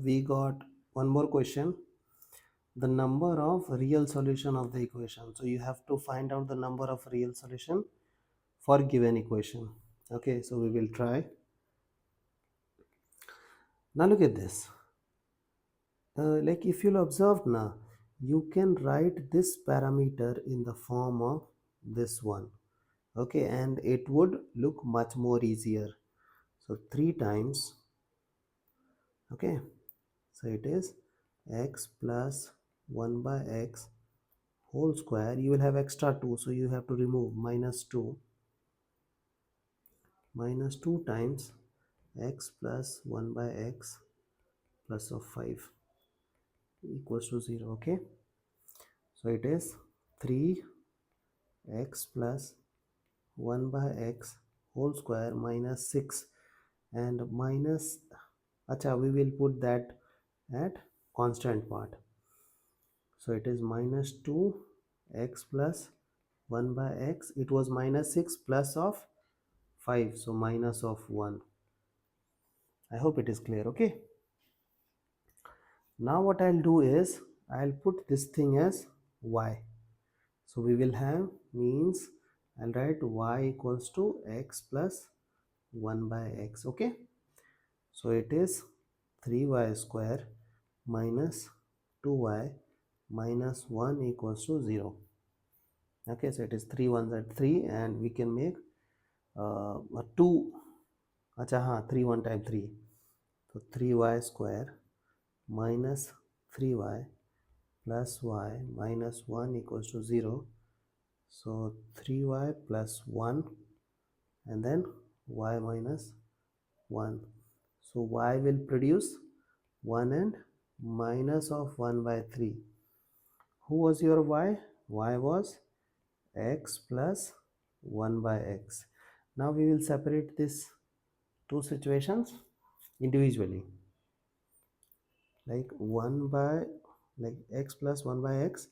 we got one more question, the number of real solution of the equation. So you have to find out the number of real solution for given equation. Okay, so we will try. Now look at this. Like if you'll observe now, you can write this parameter in the form of this one. Okay, and it would look much more easier. So 3 times, okay, so it is x plus 1 by x whole square. You will have extra 2, so you have to remove minus 2 times x plus 1 by x plus of 5 equals to 0. Okay, so it is 3x plus 1 by x whole square minus 6 and minus, acha, we will put that at constant part. So it is minus 2x plus 1 by x. It was minus 6 plus of 5, so minus of 1. I hope it is clear. Okay, now what I'll do is I'll put this thing as y. So we will have, means I'll write y equals to x plus 1 by x. Okay, so it is 3y square minus 2y minus 1 equals to 0. Okay, so it is 3 1s at 3, and we can make 2, acha, 3 1 type 3, so 3y square minus 3y plus y minus 1 equals to 0. So 3y plus 1 and then y minus 1. So y will produce 1 and minus of 1 by 3. Who was your y? Y was x plus 1 by x. Now we will separate these two situations individually. Like 1 by, like x plus 1 by x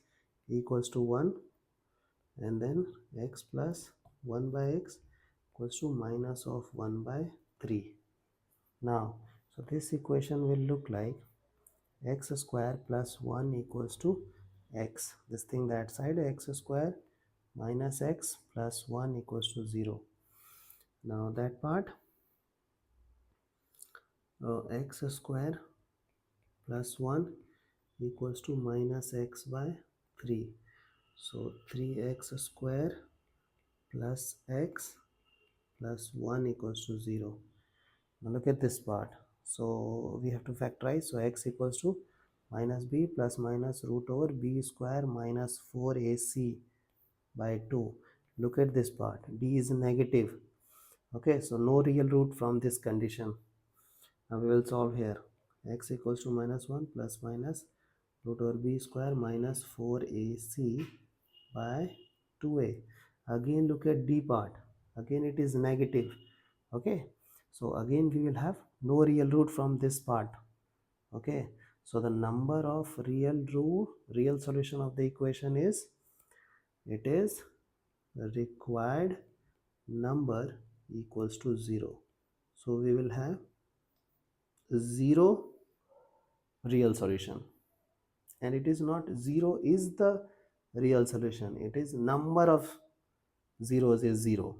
equals to 1, and then x plus 1 by x equals to minus of 1 by 3. Now, so this equation will look like x square plus 1 equals to x. This thing that side, x square minus x plus 1 equals to 0. Now that part, x square plus 1 equals to minus x by 3. So 3x square plus x plus 1 equals to 0. Now look at this part. So we have to factorize. So x equals to minus b plus minus root over b square minus 4ac by 2. Look at this part. D is negative. Okay, so no real root from this condition. Now we will solve here. X equals to minus 1 plus minus root over b square minus 4ac by 2a. Again look at d part. Again it is negative. Okay, so again we will have no real root from this part. Okay, so the number of real solution of the equation is, it is required number equals to 0. So we will have 0 real solution, and it is not 0 is the real solution, it is number of zeros is 0.